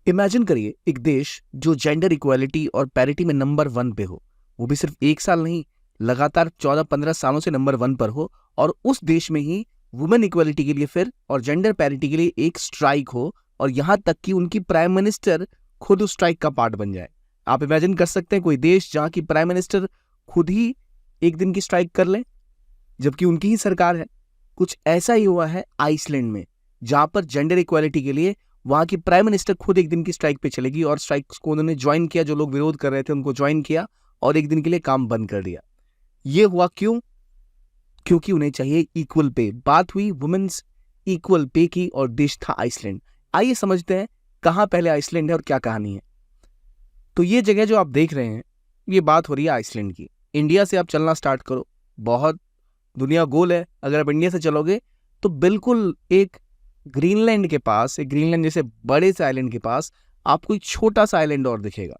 Imagine करिए एक देश जो जेंडर इक्वालिटी और पैरिटी में नंबर 1 पे हो, वो भी सिर्फ एक साल नहीं, लगातार 14-15 सालों से नंबर 1 पर हो, और उस देश में ही वुमेन इक्वालिटी के लिए फिर और जेंडर पैरिटी के लिए एक स्ट्राइक हो, और यहां तक कि उनकी प्राइम मिनिस्टर खुद उस स्ट्राइक का पार्ट बन जाए। आप इमेजिन कर सकते हैं कोई देश जहां की प्राइम मिनिस्टर खुद ही एक दिन की स्ट्राइक कर ले, जबकि उनकी ही सरकार है। कुछ ऐसा ही हुआ है आइसलैंड में, जहां पर जेंडर इक्वालिटी के लिए वहां की प्राइम मिनिस्टर खुद एक दिन की स्ट्राइक पे चलेगी, और स्ट्राइक को उन्होंने ज्वाइन किया, जो लोग विरोध कर रहे थे उनको ज्वाइन किया और एक दिन के लिए काम बंद कर दिया। ये हुआ क्यों? क्योंकि उन्हें चाहिए इक्वल पे। बात हुई वुमेन्स इक्वल पे की और देश था आइसलैंड। आइए समझते हैं कहां पहले आइसलैंड है और क्या कहानी है। तो ये जगह जो आप देख रहे हैं, ये बात हो रही है आइसलैंड की। इंडिया से आप चलना स्टार्ट करो, बहुत दुनिया गोल है। अगर आप इंडिया से चलोगे तो बिल्कुल एक ग्रीनलैंड के पास, एक ग्रीनलैंड जैसे बड़े से आइलैंड के पास आपको एक छोटा सा आइलैंड और दिखेगा।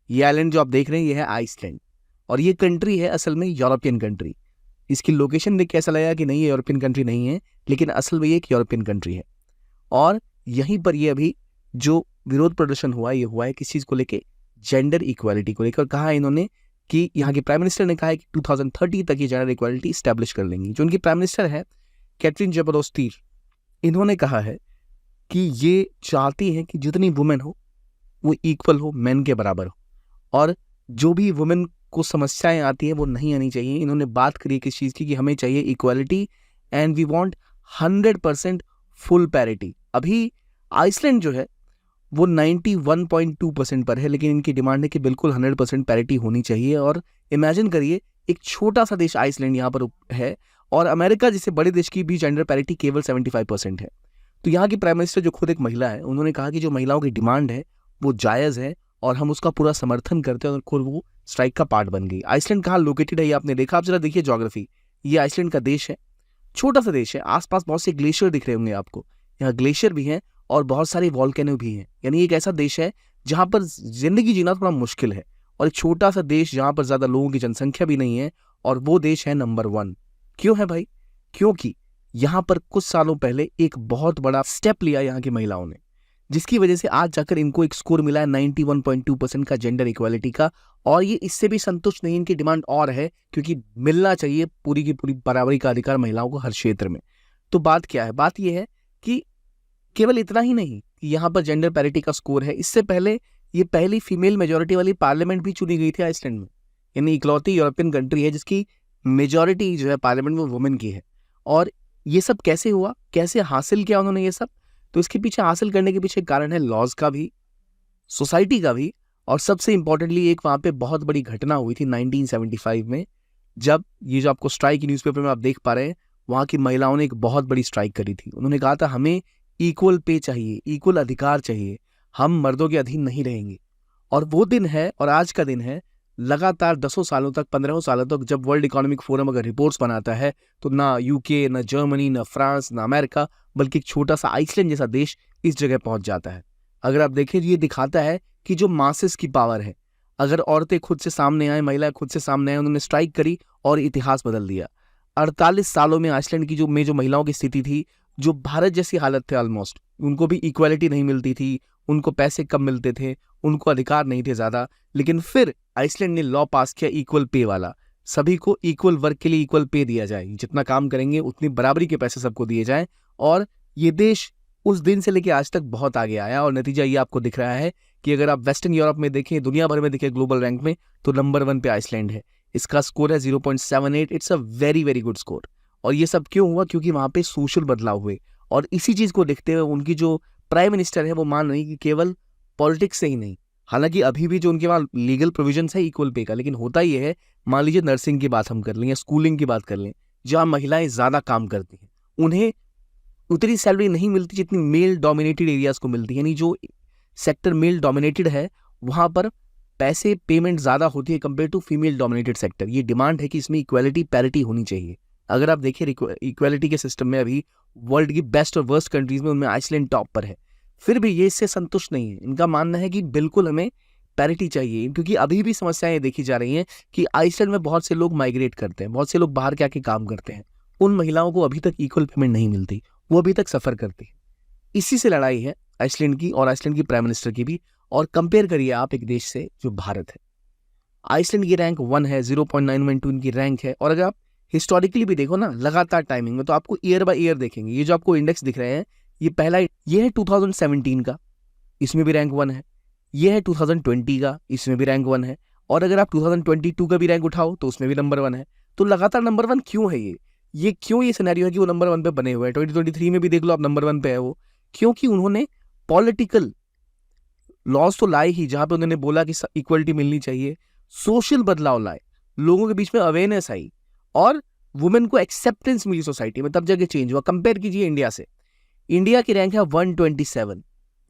ये आइलैंड जो आप देख रहे हैं ये है आइसलैंड, और ये कंट्री है असल में यूरोपियन कंट्री। इसकी लोकेशन देख के ऐसा लगेगा कि नहीं ये यूरोपियन कंट्री नहीं है, लेकिन असल में ये एक यूरोपियन कंट्री है। और यहीं पर ये अभी जो विरोध प्रदर्शन हुआ, ये हुआ है किस चीज को लेके? जेंडर इक्वालिटी को लेकर। कहा इन्होंने कि यहाँ के प्राइम मिनिस्टर ने कहा है कि 2030 तक ये जेंडर इक्वालिटी स्टैब्लिश कर लेंगी। जो उनकी प्राइम मिनिस्टर है कैथरीन जबरदस्ती, इन्होंने कहा है कि ये चाहती हैं कि जितनी वुमेन हो वो इक्वल हो, मैन के बराबर हो, और जो भी वुमेन को समस्याएं आती हैं वो नहीं आनी चाहिए। इन्होंने बात करी किस चीज़ की? कि हमें चाहिए equality and we want 100% full parity. अभी आइसलैंड जो है वो 91.2% पर है, लेकिन इनकी डिमांड है कि बिल्कुल 100% पैरिटी होनी चाहिए। और इमेजिन करिए एक छोटा सा देश आइसलैंड यहाँ पर है, और अमेरिका जैसे बड़े देश की भी जेंडर पैरिटी केवल 75% है। तो यहाँ की प्राइम मिनिस्टर जो खुद एक महिला है, उन्होंने कहा कि जो महिलाओं की डिमांड है वो जायज़ है और हम उसका पूरा समर्थन करते हैं, और खुद वो स्ट्राइक का पार्ट बन गई। आइसलैंड कहाँ लोकेटेड है ये आपने देखा? आप जरा देखिए ज्योग्राफी। ये आइसलैंड का देश है, छोटा सा देश है। आसपास बहुत से ग्लेशियर दिख रहे होंगे आपको, यहाँ ग्लेशियर भी हैं और बहुत सारे वॉल्केनो भी हैं। यानी एक ऐसा देश है जहाँ पर जिंदगी जीना थोड़ा मुश्किल है, और एक छोटा सा देश जहाँ पर ज्यादा लोगों की जनसंख्या भी नहीं है, और वो देश है नंबर 1। क्यों है भाई? क्योंकि यहाँ पर कुछ सालों पहले एक बहुत बड़ा स्टेप लिया यहाँ की महिलाओं ने, जिसकी वजह से आज जाकर इनको एक स्कोर मिला है 91.2% का जेंडर इक्वालिटी का। और ये इससे भी संतुष्ट नहीं, इनकी डिमांड और है, क्योंकि मिलना चाहिए पूरी की पूरी बराबरी का अधिकार महिलाओं को हर क्षेत्र में। तो बात क्या है? बात यह है कि केवल इतना ही नहीं कि यहाँ पर जेंडर पैरिटी का स्कोर है, इससे पहले ये पहली फीमेल मेजोरिटी वाली पार्लियामेंट भी चुनी गई थी आइसलैंड में। यानी इकलौती यूरोपियन कंट्री है जिसकी मेजोरिटी जो है पार्लियामेंट में वुमेन की है। और ये सब कैसे हुआ, कैसे हासिल किया उन्होंने ये सब? तो इसके पीछे हासिल करने के पीछे कारण है लॉज का भी, सोसाइटी का भी, और सबसे इंपॉर्टेंटली एक वहां पे बहुत बड़ी घटना हुई थी 1975 में, जब ये जो आपको स्ट्राइक न्यूज़पेपर में आप देख पा रहे हैं, वहां की महिलाओं ने एक बहुत बड़ी स्ट्राइक करी थी। उन्होंने कहा था हमें इक्वल पे चाहिए, इक्वल अधिकार चाहिए, हम मर्दों के अधीन नहीं रहेंगे। और वो दिन है, और आज का दिन है, लगातार 10 सालों तक, 15 सालों तक, जब वर्ल्ड इकोनॉमिक फोरम अगर रिपोर्ट्स बनाता है तो ना यूके, ना जर्मनी, ना फ्रांस, ना अमेरिका, बल्कि एक छोटा सा आइसलैंड जैसा देश इस जगह पहुंच जाता है। अगर आप देखें, ये दिखाता है कि जो मासेस की पावर है, अगर औरतें खुद से सामने आए, महिलाएं खुद से सामने आए, उन्होंने स्ट्राइक करी और इतिहास बदल दिया। 48 सालों में आइसलैंड की जो महिलाओं की स्थिति थी, जो भारत जैसी हालत थे ऑलमोस्ट, उनको भी इक्वालिटी नहीं मिलती थी, उनको पैसे कम मिलते थे, उनको अधिकार नहीं थे ज्यादा, लेकिन फिर आइसलैंड ने लॉ पास किया इक्वल पे वाला। सभी को इक्वल वर्क के लिए इक्वल पे दिया जाए, जितना काम करेंगे उतनी बराबरी के पैसे सबको दिए जाएं। और ये देश उस दिन से लेकर आज तक बहुत आगे आया, और नतीजा ये आपको दिख रहा है कि अगर आप वेस्टर्न यूरोप में देखें, दुनिया भर में देखें ग्लोबल रैंक में, तो नंबर 1 पे आइसलैंड है। इसका स्कोर है 0.78। It's a very very good score. और ये सब क्यों हुआ? क्योंकि वहां पे सोशल बदलाव हुए, और इसी चीज को देखते हुए उनकी जो प्राइम मिनिस्टर है वो मान रही कि केवल पॉलिटिक्स से ही नहीं, हालांकि अभी भी जो उनके वहाँ लीगल प्रोविजंस है इक्वल पे का, लेकिन होता ये है, मान लीजिए नर्सिंग की बात हम कर लें या स्कूलिंग की बात कर लें, जहाँ महिलाएं ज्यादा काम करती हैं, उन्हें उतनी सैलरी नहीं मिलती जितनी मेल डोमिनेटेड एरियाज को मिलती है। यानी जो सेक्टर मेल डोमिनेटेड है वहां पर पैसे पेमेंट ज्यादा होती है compare to female dominated sector. ये डिमांड है कि इसमें इक्वालिटी पैरिटी होनी चाहिए। अगर आप देखिए इक्वालिटी के सिस्टम में अभी वर्ल्ड की बेस्ट और वर्स्ट कंट्रीज में उनमें आइसलैंड टॉप पर है। फिर भी ये इससे संतुष्ट नहीं है। इनका मानना है कि बिल्कुल हमें पैरिटी चाहिए, क्योंकि अभी भी समस्याएं देखी जा रही हैं कि आइसलैंड में बहुत से लोग माइग्रेट करते हैं, बहुत से लोग बाहर के आके काम करते हैं, उन महिलाओं को अभी तक इक्वल पेमेंट नहीं मिलती, वो अभी तक सफर करती है। इसी से लड़ाई है। आइसलैंड की और आइसलैंड की प्राइम मिनिस्टर की भी, और कंपेयर करिए आप एक देश से जो भारत है। आइसलैंड की रैंक 1 है, 0.912 इनकी रैंक है। और अगर आप हिस्टोरिकली भी देखो ना, लगातार टाइमिंग में, तो आपको ईयर बाय ईयर देखेंगे, ये जो आपको इंडेक्स दिख रहे हैं, ये पहला ये है 2017 का, इसमें भी रैंक 1 है। ये है 2020 का, इसमें भी रैंक 1 है। और अगर आप 2022 का भी रैंक उठाओ तो उसमें भी नंबर 1 है। तो लगातार नंबर 1 क्यों है ये क्यों ये सिनेरियो है कि वो नंबर 1 पे बने हुए हैं? 2023 में भी देख लो आप, नंबर 1 पे है वो, क्योंकि उन्होंने पॉलिटिकल लॉज तो लाए ही, जहां पे उन्होंने बोला कि इक्वलिटी मिलनी चाहिए, सोशल बदलाव लाए, लोगों के बीच में अवेयरनेस आई, और वुमेन को एक्सेप्टेंस मिली सोसाइटी में, तब जाके चेंज हुआ। कंपेयर कीजिए इंडिया से, इंडिया की रैंक है 127,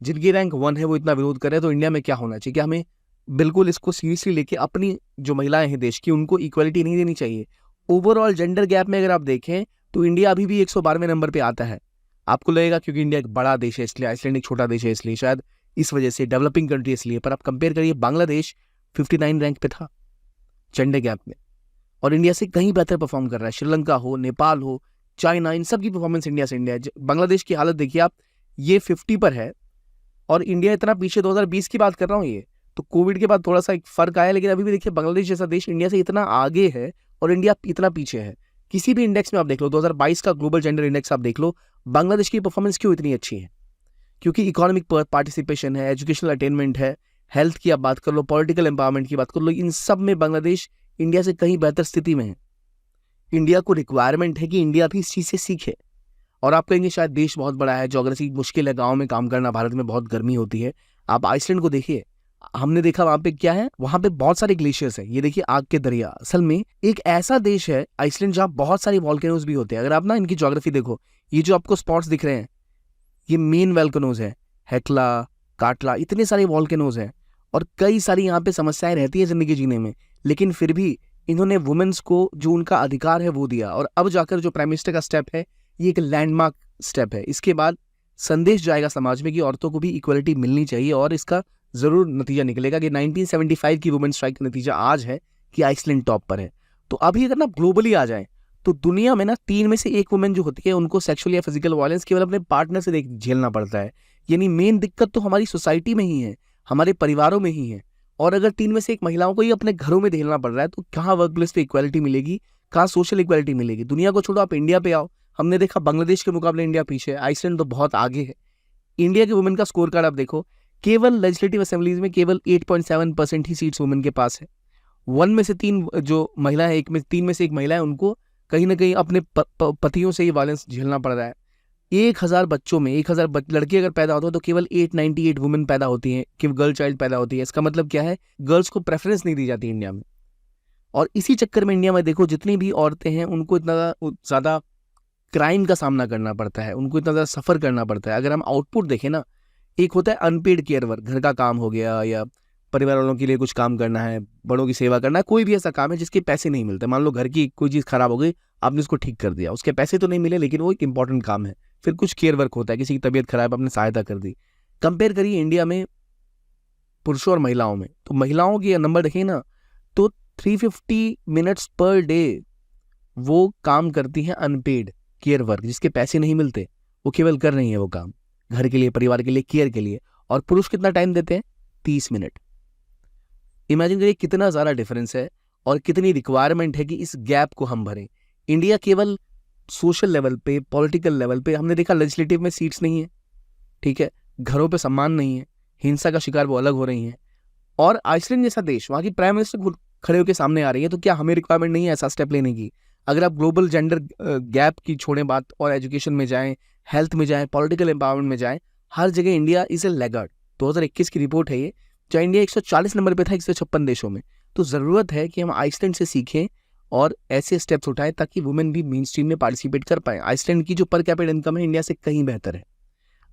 जिनकी रैंक 1 है वो इतना विरोध कर रहे हैं। तो इंडिया में क्या होना चाहिए? क्या हमें बिल्कुल इसको सीरियसली लेके अपनी जो महिलाएं हैं देश की, उनको इक्वलिटी नहीं देनी चाहिए? ओवरऑल जेंडर गैप में अगर आप देखें तो इंडिया अभी भी 112वें नंबर पे आता है। आपको लगेगा क्योंकि इंडिया एक बड़ा देश है इसलिए, आइसलैंड एक छोटा देश है इसलिए, शायद इस वजह से, डेवलपिंग कंट्री इसलिए, पर आप कंपेयर करिए, बांग्लादेश 59 रैंक पे था जेंडर गैप में, और इंडिया से कहीं बेहतर परफॉर्म कर रहा है। श्रीलंका हो, नेपाल हो, चाइना, इन सब की परफॉर्मेंस इंडिया से, इंडिया बांग्लादेश की हालत देखिए आप, ये 50 पर है और इंडिया इतना पीछे। 2020 की बात कर रहा हूँ ये, तो कोविड के बाद थोड़ा सा एक फर्क आया, लेकिन अभी भी देखिए बांग्लादेश जैसा देश इंडिया से इतना आगे है और इंडिया इतना पीछे है। किसी भी इंडेक्स में आप देख लो, 2022 का ग्लोबल जेंडर इंडेक्स आप देख लो, बांग्लादेश की परफॉर्मेंस क्यों इतनी अच्छी है? क्योंकि इकोनॉमिक पार्टिसिपेशन है, एजुकेशनल अटेनमेंट है, हेल्थ की आप बात कर लो, पॉलिटिकल एम्पावरमेंट की बात कर लो, इन सब में बांग्लादेश इंडिया से कहीं बेहतर स्थिति में है। इंडिया को रिक्वायरमेंट है कि इंडिया भी इस चीज से सीखे। और आप कहेंगे शायद देश बहुत बड़ा है, ज्योग्राफी मुश्किल है, गाँव में काम करना, भारत में बहुत गर्मी होती है। आप आइसलैंड को देखिए, हमने देखा वहां पे क्या है, वहां पे बहुत सारे ग्लेशियर्स है, ये देखिए आग के दरिया। असल में एक ऐसा देश है आइसलैंड जहां बहुत सारे वॉल्केनोज भी होते हैं। अगर आप ना इनकी ज्योग्राफी देखो, ये जो आपको स्पॉट्स दिख रहे हैं, ये मेन वॉल्केनोज है, हेक्ला, काटला, इतने सारे वॉल्केनोज हैं, और कई सारी यहाँ पे समस्याएं रहती है जिंदगी जीने में, लेकिन फिर भी इन्होंने वुमेन्स को जो उनका अधिकार है वो दिया। और अब जाकर जो प्राइम मिनिस्टर का स्टेप है, ये एक लैंडमार्क स्टेप है। इसके बाद संदेश जाएगा समाज में कि औरतों को भी इक्वलिटी मिलनी चाहिए, और इसका जरूर नतीजा निकलेगा कि 1975 की वुमेन स्ट्राइक का नतीजा आज है कि आइसलैंड टॉप पर है। तो अभी अगर ना ग्लोबली आ जाए तो दुनिया में ना 3 में से 1 वुमेन जो होती है उनको सेक्सुअल या फिजिकल वायलेंस केवल अपने पार्टनर से झेलना पड़ता है। यानी मेन दिक्कत तो हमारी सोसाइटी में ही है, हमारे परिवारों में ही है। और अगर 3 में से 1 महिलाओं को ही अपने घरों में झेलना पड़ रहा है, तो कहाँ वर्क प्लेस पे इक्वालिटी मिलेगी, कहाँ सोशल इक्वालिटी मिलेगी? दुनिया को छोड़ो, आप इंडिया पे आओ, हमने देखा बांग्लादेश के मुकाबले इंडिया पीछे है, आइसलैंड तो बहुत आगे है। इंडिया के वुमेन का स्कोर कार्ड आप देखो, केवल लेजिस्लेटिव असेंबलीज में केवल 8.7% ही सीट्स वुमेन के पास है। 1 में से 3 जो महिला है, 3 में से 1 महिला है, उनको कहीं ना कहीं अपने पतियों से ही वायलेंस झेलना पड़ रहा है। 1000 बच्चों में 1000 लड़के अगर पैदा होते हैं तो केवल 898 वुमेन पैदा होती हैं, कि गर्ल चाइल्ड पैदा होती है। इसका मतलब क्या है? गर्ल्स को प्रेफरेंस नहीं दी जाती इंडिया में। और इसी चक्कर में इंडिया में देखो, जितनी भी औरतें हैं उनको इतना ज़्यादा क्राइम का सामना करना पड़ता है, उनको इतना ज़्यादा सफ़र करना पड़ता है। अगर हम आउटपुट देखें ना, एक होता है अनपेड केयर वर्क, घर का काम हो गया, या परिवार वालों के लिए कुछ काम करना है, बड़ों की सेवा करना है, कोई भी ऐसा काम है जिसके पैसे नहीं मिलते। मान लो घर की कोई चीज़ खराब हो गई, आपने उसको ठीक कर दिया, उसके पैसे तो नहीं मिले लेकिन वो एक इंपॉर्टेंट काम है। फिर कुछ केयर वर्क होता है, किसी की तबीयत खराब, आपने सहायता कर दी। कंपेयर करिए इंडिया में पुरुषों और महिलाओं में, तो महिलाओं की नंबर देखें ना, तो 350 मिनट्स पर डे वो काम करती हैं अनपेड केयर वर्क, जिसके पैसे नहीं मिलते, वो केवल कर रही है वो काम घर के लिए, परिवार के लिए, केयर के लिए। और पुरुष कितना टाइम देते हैं? 30 मिनट। इमेजिन करिए कितना ज़्यादा डिफरेंस है और कितनी रिक्वायरमेंट है कि इस गैप को हम भरें। इंडिया केवल सोशल लेवल पे, पॉलिटिकल लेवल पे, हमने देखा लेजिस्लेटिव में सीट्स नहीं है, ठीक है, घरों पे सम्मान नहीं है, हिंसा का शिकार वो अलग हो रही हैं। और आइसलैंड जैसा देश, वहाँ की प्राइम मिनिस्टर खड़े होकर सामने आ रही है, तो क्या हमें रिक्वायरमेंट नहीं है ऐसा स्टेप लेने की? अगर आप ग्लोबल जेंडर गैप की छोड़ें बात, और एजुकेशन में जाएं, हेल्थ में जाएं, पॉलिटिकल एम्पावरमेंट में जाएं, हर जगह इंडिया इज ए लैगार्ड। 2021 की रिपोर्ट है ये, जहाँ इंडिया 140 नंबर पे था 156 देशों में। तो ज़रूरत है कि हम आइसलैंड से सीखें और ऐसे स्टेप्स उठाएं ताकि वुमेन भी मेन स्ट्रीम में पार्टिसिपेट कर पाएं। आइसलैंड की जो पर कैपिटा इनकम है इंडिया से कहीं बेहतर है।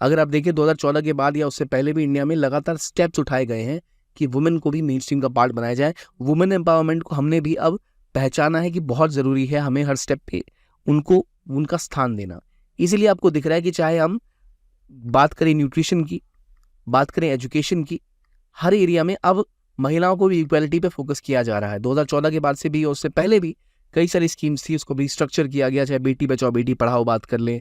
अगर आप देखें 2014 के बाद या उससे पहले भी इंडिया में लगातार स्टेप्स उठाए गए हैं कि वुमेन को भी मेन स्ट्रीम का पार्ट बनाया जाए। वुमेन एम्पावरमेंट को हमने भी अब पहचाना है कि बहुत ज़रूरी है, हमें हर स्टेप पे उनको उनका स्थान देना। इसीलिए आपको दिख रहा है कि चाहे हम बात करें न्यूट्रिशन की, बात करें एजुकेशन की, हर एरिया में अब महिलाओं को भी इक्वालिटी पे फोकस किया जा रहा है। 2014 के बाद से भी और उससे पहले भी कई सारी स्कीम्स थी, उसको भी स्ट्रक्चर किया गया, चाहे बेटी बचाओ बेटी पढ़ाओ बात कर लें,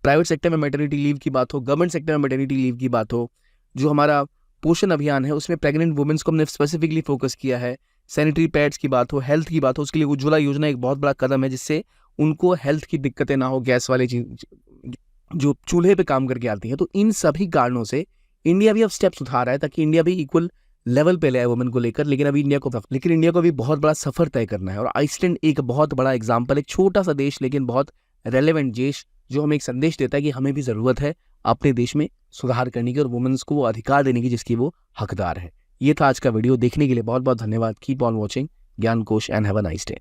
प्राइवेट सेक्टर में मैटरनिटी लीव की बात हो, गवर्नमेंट सेक्टर में मैटरनिटी लीव की बात हो, जो हमारा पोषण अभियान है उसमें प्रेग्नेंट वुमेन्स को हमने स्पेसिफिकली फोकस किया है, सैनिटरी पैड्स की बात हो, हेल्थ की बात हो, उसके लिए उज्ज्वला योजना एक बहुत बड़ा कदम है जिससे उनको हेल्थ की दिक्कतें ना हो, गैस वाले जो चूल्हे पे काम करके आती हैं। तो इन सभी कारणों से इंडिया भी अब स्टेप्स उठा रहा है ताकि इंडिया भी इक्वल लेवल पे ले आए वुमेन को लेकर। लेकिन इंडिया को भी बहुत बड़ा सफर तय करना है। और आइसलैंड एक बहुत बड़ा एग्जाम्पल, एक छोटा सा देश लेकिन बहुत रेलेवेंट देश, जो हमें एक संदेश देता है कि हमें भी जरूरत है अपने देश में सुधार करने की और वुमेन्स को वो अधिकार देने की जिसकी वो हकदार है। ये था आज का वीडियो। देखने के लिए बहुत बहुत धन्यवाद। कीप ऑन वॉचिंग ज्ञान कोश and have a nice day.